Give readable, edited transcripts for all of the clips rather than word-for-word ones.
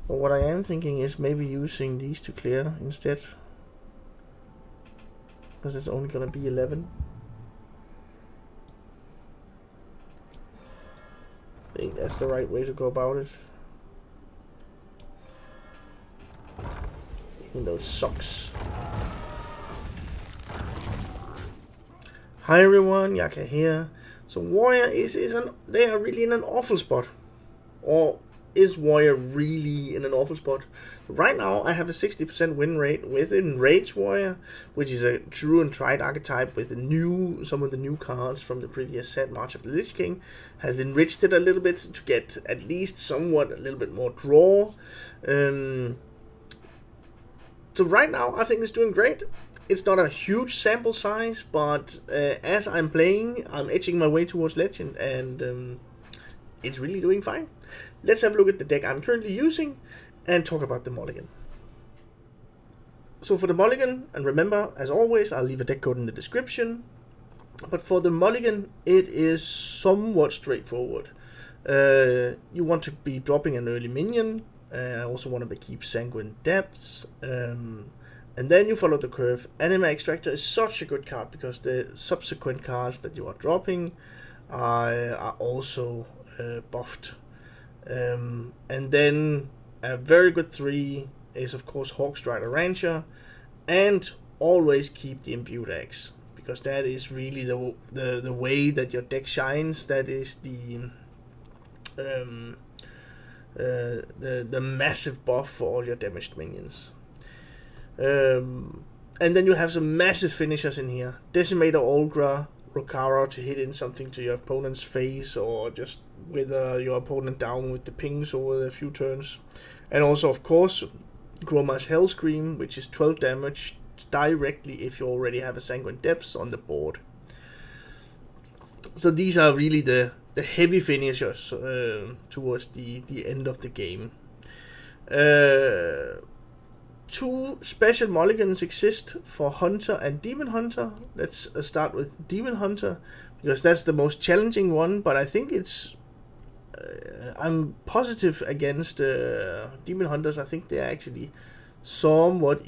But what I am thinking is maybe using these to clear instead, because it's only gonna be 11. I think that's the right way to go about it. Even though it sucks. Hi everyone, Yacca here. So Warrior they are really in an awful spot. Or is Warrior really in an awful spot? Right now I have a 60% win rate with Enrage Warrior, which is a true and tried archetype with some of the new cards from the previous set. March of the Lich King has enriched it a little bit to get at least somewhat a little bit more draw. So right now I think it's doing great. It's not a huge sample size, but as I'm playing, I'm edging my way towards Legend, and it's really doing fine. Let's have a look at the deck I'm currently using and talk about the mulligan. So for the mulligan, and remember, as always, I'll leave a deck code in the description, but for the mulligan, it is somewhat straightforward. You want to be dropping an early minion. I also want to keep Sanguine Depths. And then you follow the curve. Anima Extractor is such a good card because the subsequent cards that you are dropping are also buffed. And then a very good 3 is of course Hawkstrider Rancher, and always keep the Imbued Axe, because that is really the way that your deck shines. That is the massive buff for all your damaged minions. And then you have some massive finishers in here. Decimator Olgra, Rokara to hit in something to your opponent's face, or just wither your opponent down with the pings over a few turns. And also, of course, Groma's Hellscream, which is 12 damage directly if you already have a Sanguine Depths on the board. So these are really the heavy finishers towards the end of the game. 2 special mulligans exist for Hunter and Demon Hunter. Let's start with Demon Hunter, because that's the most challenging one, but I think it's... I'm positive against Demon Hunters. I think they're actually somewhat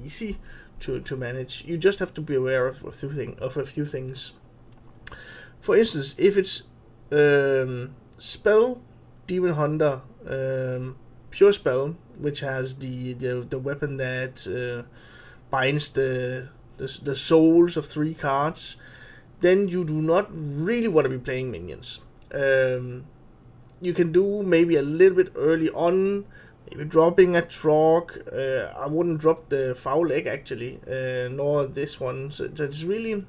easy to manage. You just have to be aware of a few things. For instance, if it's Spell Demon Hunter, Pure Spell, which has the weapon that binds the souls of 3 cards, then you do not really want to be playing minions. You can do maybe a little bit early on, maybe dropping a Trog. I wouldn't drop the Foul Egg actually, nor this one. So it's really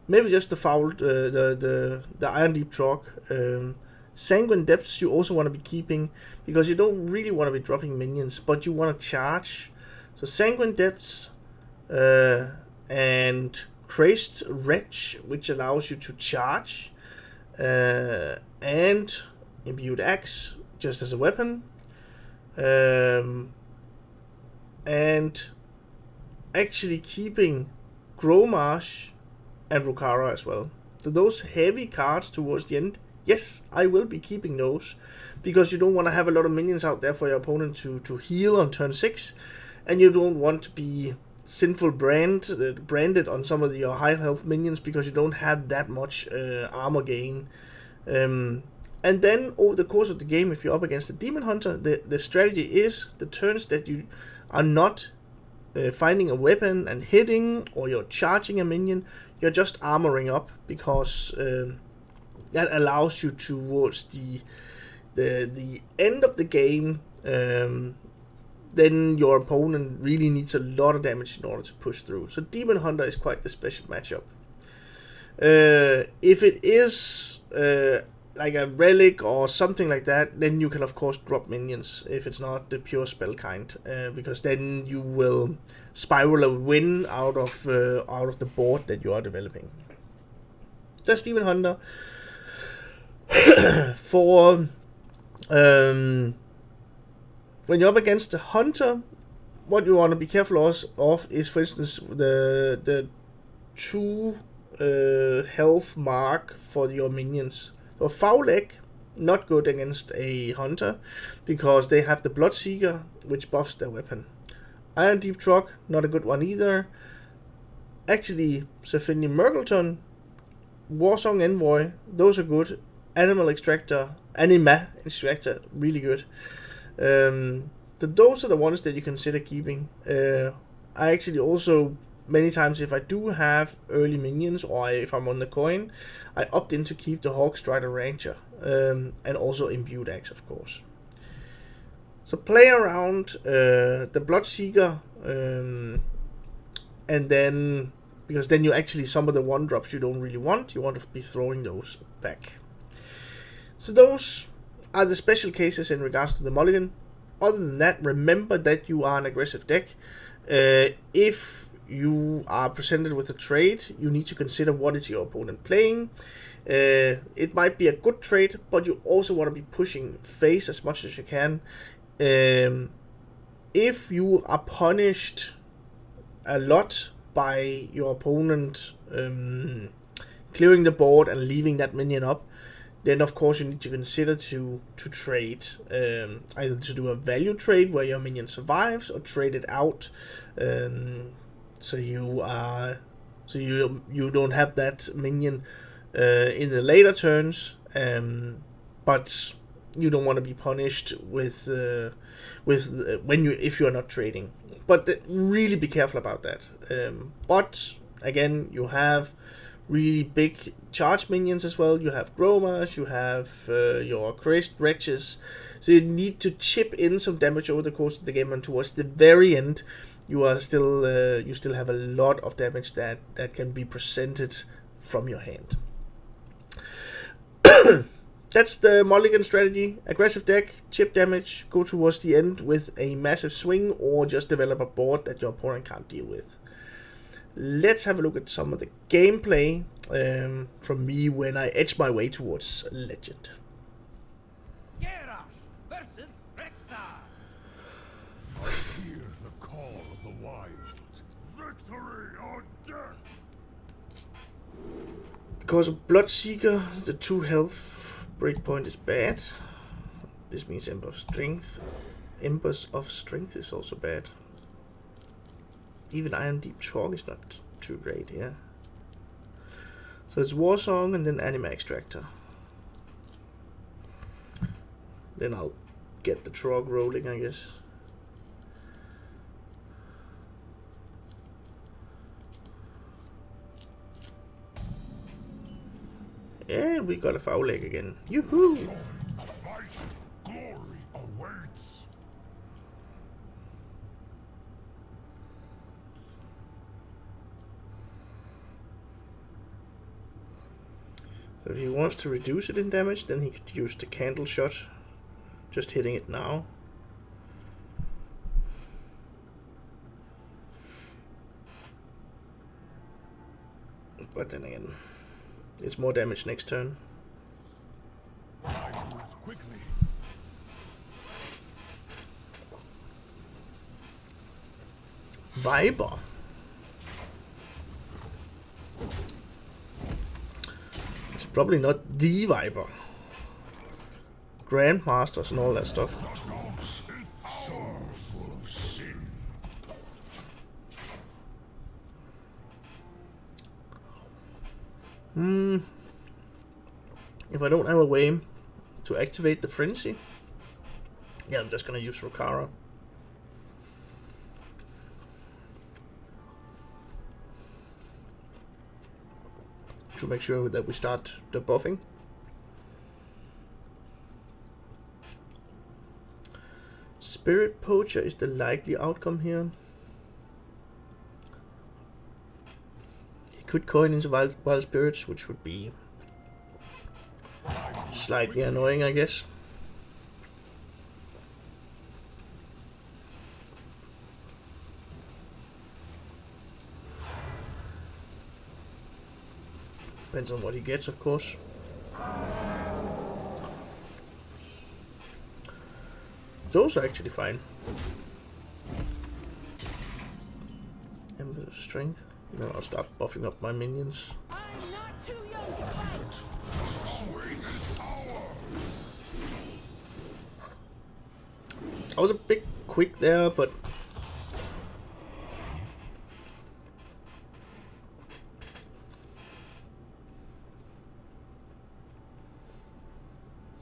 maybe just the Foul, the Iron Deep Trog. Sanguine Depths you also want to be keeping, because you don't really want to be dropping minions, but you want to charge. So Sanguine Depths and Crazed Wretch, which allows you to charge, and Imbued Axe just as a weapon, and actually keeping Gromash and Rokara as well. So those heavy cards towards the end, yes, I will be keeping those, because you don't want to have a lot of minions out there for your opponent to heal on turn 6, and you don't want to be sinful branded on some of your high health minions, because you don't have that much armor gain. And then over the course of the game, if you're up against a Demon Hunter, the strategy is the turns that you are not finding a weapon and hitting, or you're charging a minion, you're just armoring up, because that allows you towards the end of the game. Then your opponent really needs a lot of damage in order to push through. So Demon Hunter is quite the special matchup. If it is like a relic or something like that, then you can of course drop minions if it's not the pure spell kind, because then you will spiral a win out of the board that you are developing. That's Demon Hunter. For when you're up against the Hunter, what you want to be careful of is, for instance, the 2 health mark for your minions. So Foul Egg not good against a hunter, because they have the Bloodseeker, which buffs their weapon. Iron Deep Truck, not a good one either. Actually, Safini Mergleton, Warsong Envoy, those are good. Anima Extractor, really good. Those are the ones that you consider keeping. I actually also, many times if I do have early minions, or if I'm on the coin, I opt in to keep the Hawkstrider Ranger, and also Imbued Axe, of course. So play around the Bloodseeker, and then, because then you actually, some of the 1-drops you don't really want, you want to be throwing those back. So those are the special cases in regards to the mulligan. Other than that, remember that you are an aggressive deck. If you are presented with a trade, you need to consider what is your opponent playing. It might be a good trade, but you also want to be pushing face as much as you can. If you are punished a lot by your opponent clearing the board and leaving that minion up, then of course you need to consider to trade, either to do a value trade where your minion survives, or trade it out, so you don't have that minion in the later turns, but you don't want to be punished with if you are not trading. But really be careful about that. But again, you have really big charge minions as well. You have Gromas, you have your Crazed Wretches, so you need to chip in some damage over the course of the game, and towards the very end you are still you still have a lot of damage that can be presented from your hand. That's the mulligan strategy. Aggressive deck, chip damage, go towards the end with a massive swing, or just develop a board that your opponent can't deal with. Let's have a look at some of the gameplay from me when I edge my way towards Legend. Versus Rexar. I hear the call of the wild. Victory or death. Because of Bloodseeker, the 2 health breakpoint is bad. This means Ember of Strength. Embers of Strength is also bad. Even Iron Deep Chalk is not too great here. So it's Warsong and then Anima Extractor. Then I'll get the Trog rolling, I guess. And we got a foul leg again. Yoo-hoo! Fight. Glory awaits. So if he wants to reduce it in damage, then he could use the Candle Shot. Just hitting it now. But then again, it's more damage next turn. I move quickly. Viper. It's probably not the Viper. Grandmasters and all that stuff. If I don't have a way to activate the Frenzy, yeah, I'm just gonna use Rokara. To make sure that we start the buffing. Spirit Poacher is the likely outcome here. He could coin into wild spirits, which would be slightly annoying, I guess. Depends on what he gets, of course. Those are actually fine. Ember of Strength. Then I'll start buffing up my minions. I'm not too young to fight. Swing and power. I was a bit quick there, but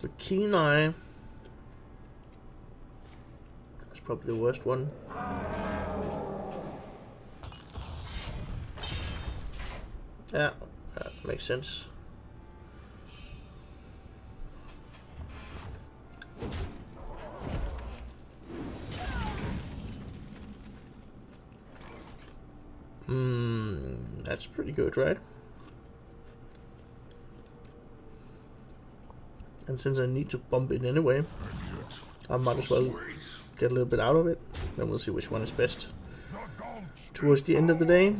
the keen eye is probably the worst one. Yeah, that makes sense. That's pretty good, right? And since I need to bump it anyway, I might as well get a little bit out of it. Then we'll see which one is best towards the end of the day.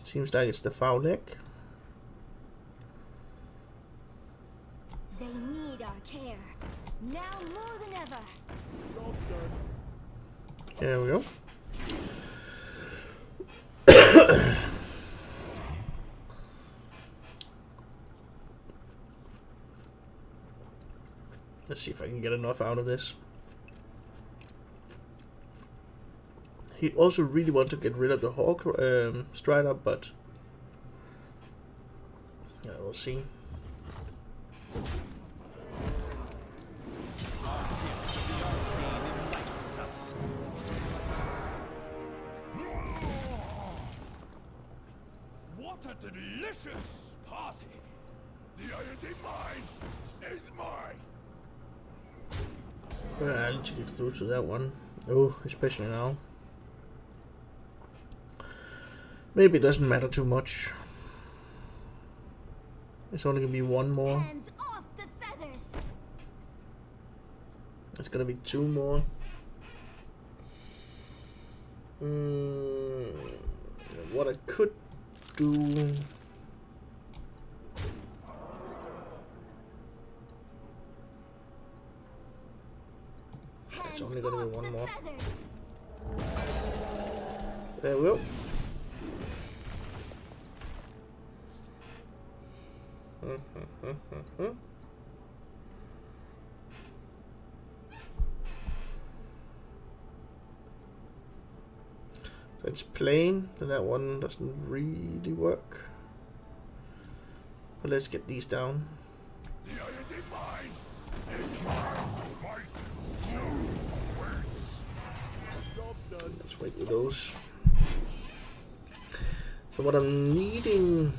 Seems like it's the foul neck. They need our care now more than ever. There we go. Let's see if I can get enough out of this. He also really wants to get rid of the Hawk Strider, but yeah, we'll see. What a delicious party! The iron mine is mine! I need to get through to that one. Oh, especially now. Maybe it doesn't matter too much. It's only gonna be one more. Hands off the feathers. It's gonna be two more. What I could do. It's only gonna be one more. There we go. So it's plain, then that one doesn't really work. But let's get these down. Let's wait with those. So what I'm needing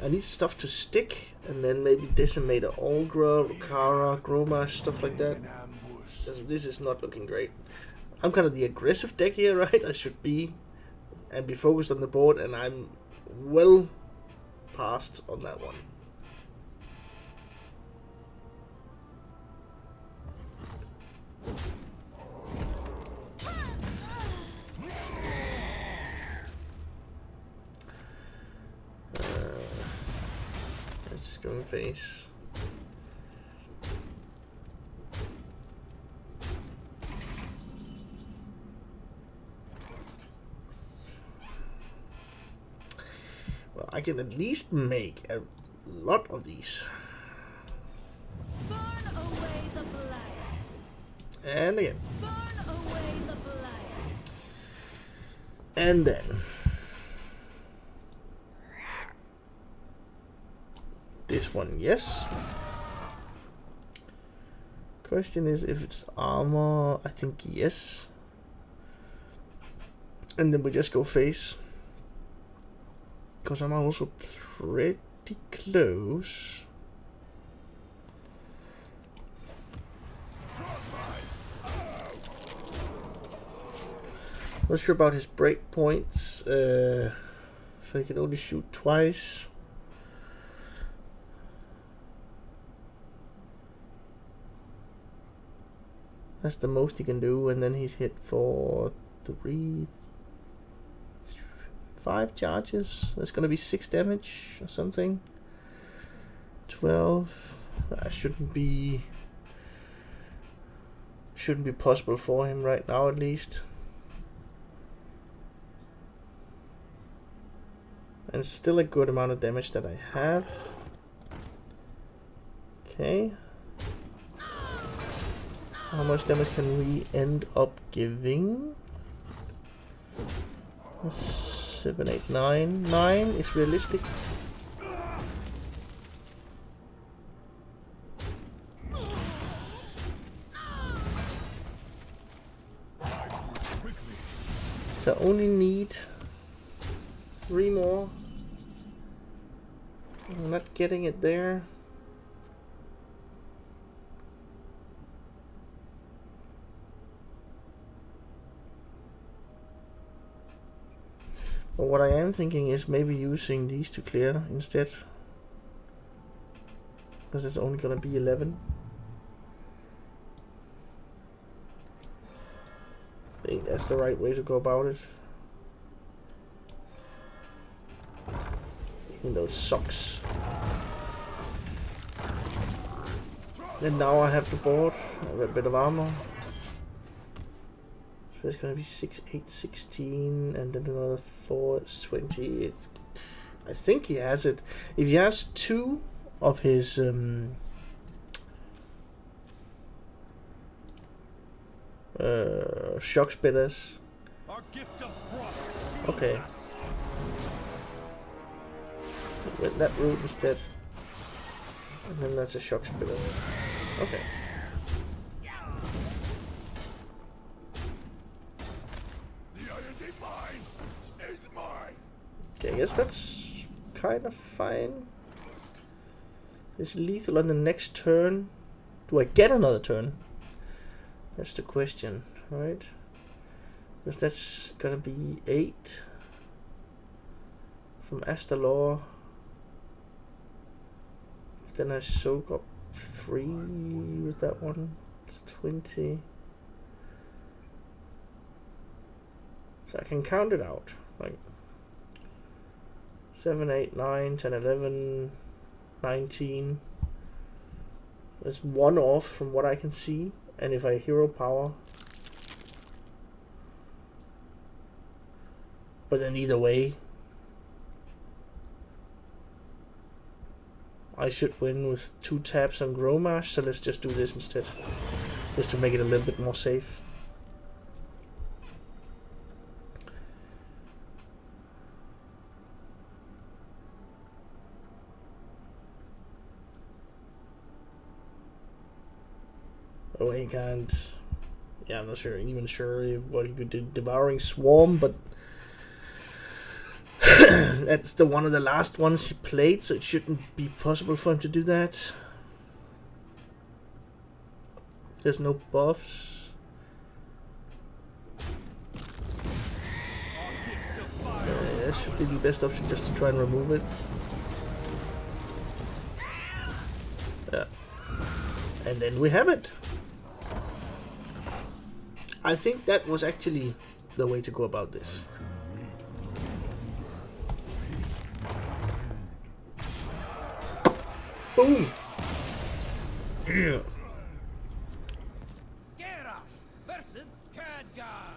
I need stuff to stick, and then maybe Decimator, Olgra, Rukara, Groma, stuff like that. This is not looking great. I'm kind of the aggressive deck here, right? I should be, and be focused on the board, and I'm well past on that one. Let's just go in face. Well, I can at least make a lot of these. Burn away the blight. And again. Burn away the blight. And then. This one, yes. Question is if it's armor. I think yes. And then we just go face. Because I'm also pretty close. Not sure about his break points. So he can only shoot twice. That's the most he can do, and then he's hit for 5 charges. That's gonna be 6 damage or something. 12. That shouldn't be possible for him right now, at least. And still a good amount of damage that I have. Okay. How much damage can we end up giving? 7, 8, 9. 9 is realistic. So I only need 3 more. I'm not getting it there. But what I am thinking is maybe using these to clear instead. Because it's only gonna be 11. I think that's the right way to go about it. Even though it sucks. And now I have the board. I have a bit of armor. So it's gonna be 6, 8, 16, and then another 4, it's 20. I think he has it. If he has 2 of his shock spitters. Okay. With that route instead. And then that's a shock spitter. Okay. Okay, I guess that's kind of fine. Is lethal on the next turn? Do I get another turn? That's the question, right? Because that's gonna be 8 from Astalor. Then I soak up 3 with that one. It's 20. So I can count it out. Like 7, 8, 9, 10, 11, 19. There's 1 off from what I can see. And if I hero power. But then either way, I should win with 2 taps on Gromash, so let's just do this instead. Just to make it a little bit more safe. Oh, he can't. Yeah, I'm not sure. Even sure if what he could do, Devouring Swarm, but that's the one of the last ones he played, so it shouldn't be possible for him to do that. There's no buffs. That should be the best option, just to try and remove it. Yeah. And then we have it. I think that was actually the way to go about this. Boom! Yeah. versus Khadgar.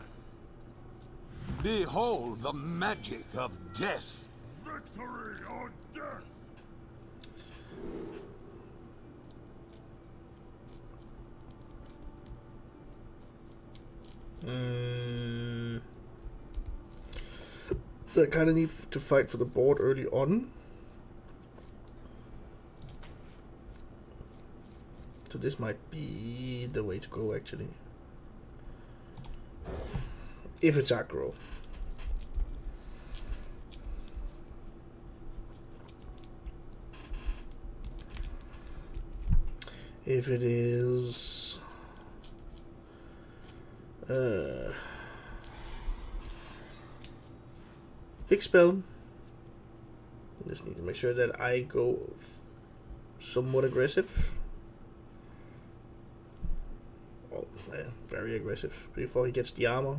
Behold the magic of death. Victory or death! I kind of need to fight for the board early on. So this might be the way to go, actually. If it's aggro. If it is... big spell. I just need to make sure that I go somewhat aggressive. Oh, yeah, very aggressive before he gets the armor.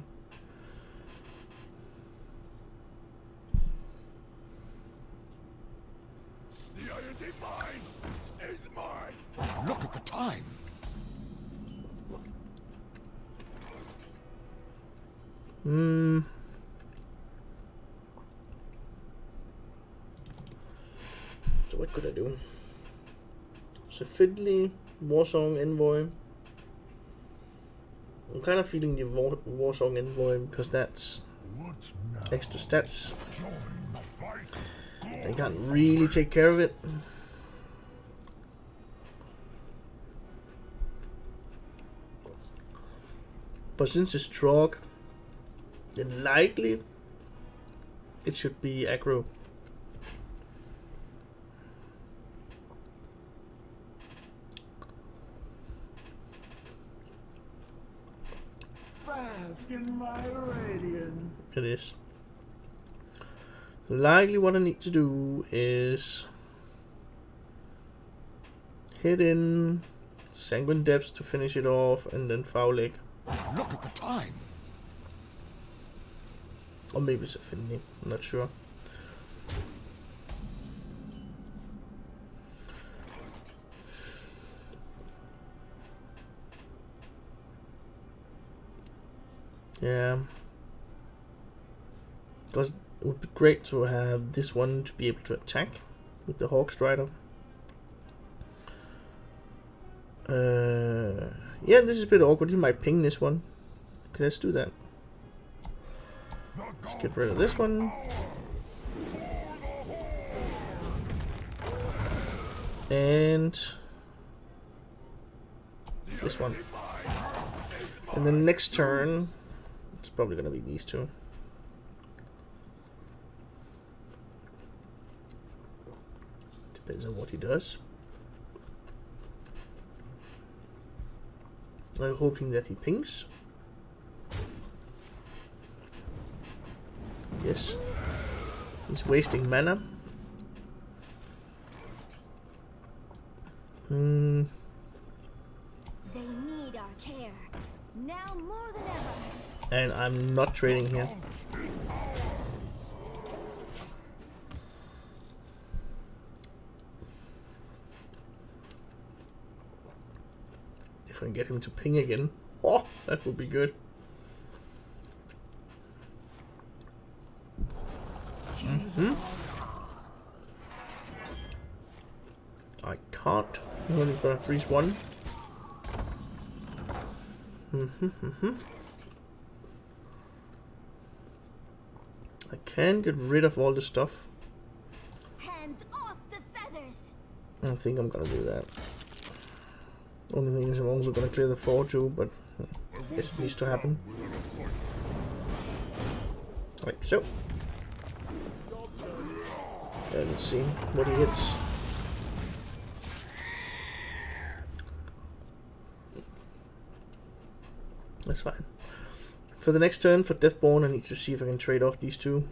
The iron divine is mine! Look at the time. So what could I do? So Fiddly, Warsong Envoy. I'm kind of feeling the Warsong Envoy because that's What now? extra stats. Join the fight. I can't really take care of it. But since it's Trog, then likely it should be aggro. Bask in my radiance. It is. Likely what I need to do is hit in Sanguine Depths to finish it off, and then Foul Leg. Look at the time. Or maybe it's Affinity, I'm not sure. Yeah. Because it would be great to have this one to be able to attack with the Hawk Strider. Yeah, this is a bit awkward. He might ping this one. Okay, let's do that. Let's get rid of this one. And this one. And then next turn, it's probably gonna be these two. Depends on what he does. I'm hoping that he pings. Yes. He's wasting mana. They need our care. Now more than ever. And I'm not trading here. If I can get him to ping again. Oh, that would be good. I can't. I'm only gonna freeze one. I can get rid of all the stuff. Hands off the feathers. I think I'm gonna do that. Only thing is I'm also gonna clear the floor too, but it needs to happen. Like so. And let's see what he hits. That's fine. For the next turn, for Deathborn, I need to see if I can trade off these two.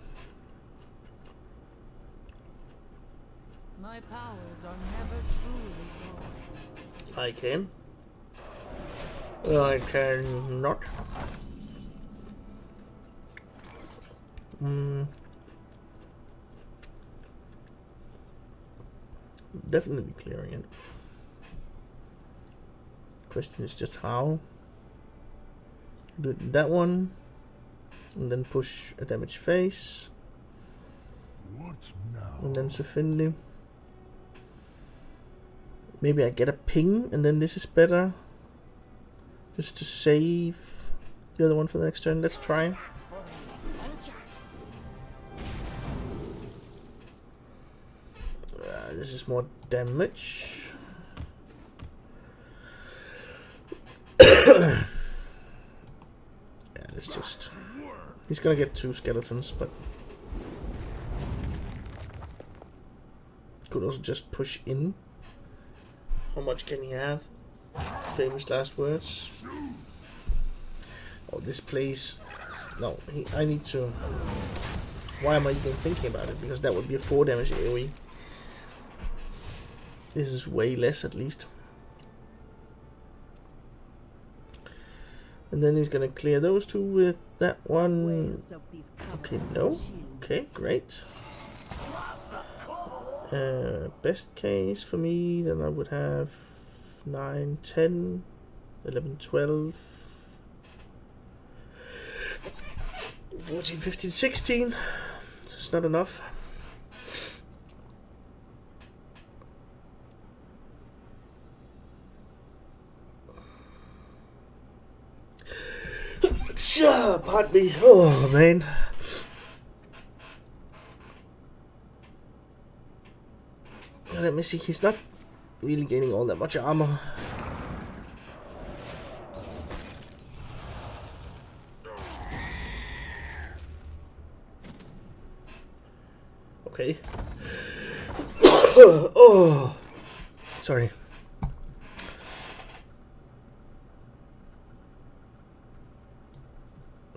My powers are never truly yours. I can. I can not. Definitely clearing it. Question is just how. Do it in that one, and then push a damage phase, What now? and then Saffinly. Maybe I get a ping, and then this is better. Just to save the other one for the next turn. Let's try. This is more damage. Yeah, let's just... He's gonna get 2 skeletons, but... Could also just push in. How much can he have? Famous last words. Oh, this plays... No, I need to... Why am I even thinking about it? Because that would be a 4 damage AoE. This is way less, at least. And then he's gonna clear those two with that one. Okay, no. Okay, great. Best case for me, then I would have 9, 10, 11, 12, 14, 15, 16. It's not enough. Pardon me. Oh, man. Let me see. He's not really gaining all that much armor. Okay. Oh, sorry.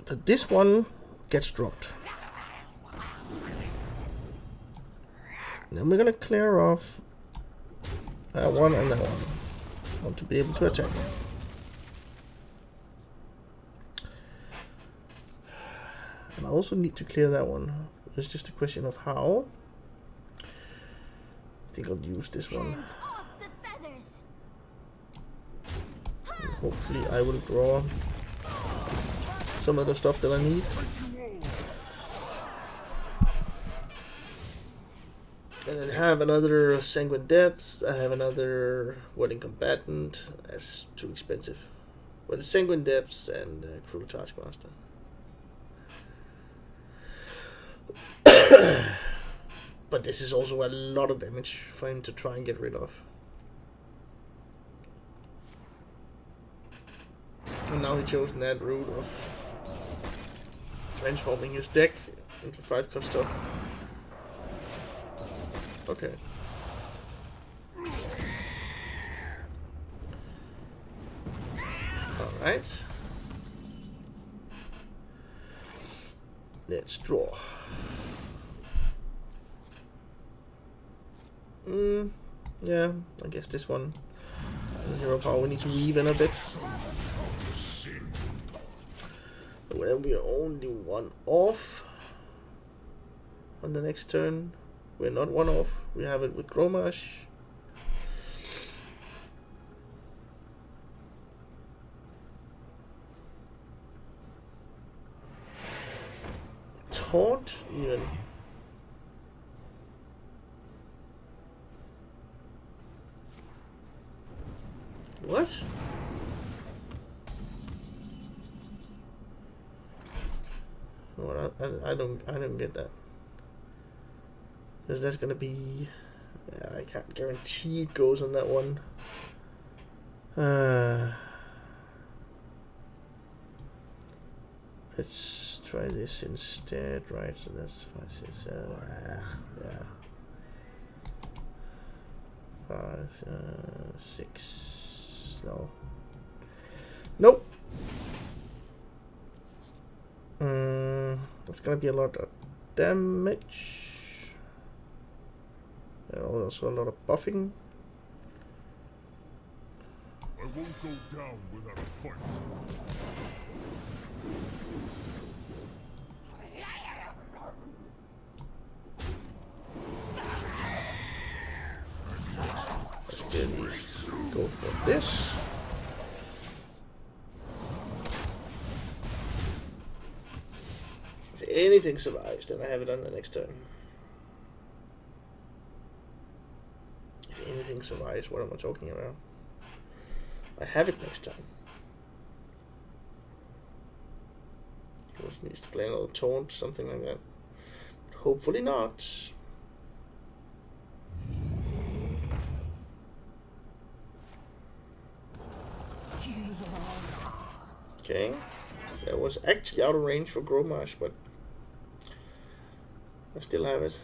So this one gets dropped. Then we're gonna clear off that one and that one. I want to be able to attack. And I also need to clear that one. It's just a question of how. I think I'll use this one. Hands off the feathers. And hopefully I will draw some of the stuff that I need. And then have another Sanguine Depths. I have another Wedding Combatant. That's too expensive. But it's Sanguine Depths and Cruel Taskmaster. But this is also a lot of damage for him to try and get rid of. And now he chose that route of transforming his deck into 5-cost stuff. Okay. Alright. Let's draw. Yeah, I guess this one. Hero power, we need to weave in a bit. But when we are only one off on the next turn, we're not one off. We have it with Gromash. Taunt even. What? No, I don't get that. Because that's gonna be. I can't guarantee it goes on that one. Let's try this instead, right? So that's 5, 6, yeah. 5, 6. No. Nope. That's gonna be a lot of damage. And also a lot of buffing. I won't go down without a fight. Let's get these. Go for this. If anything survives, then I have it on the next turn. If anything survives, what am I talking about? I have it next turn. Just needs to play another taunt, something like that. But hopefully not. Okay, that was actually out of range for Gromash, but I still have it.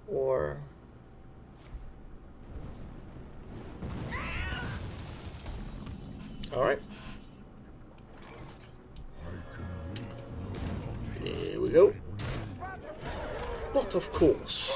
Or all right. Here we go. But of course,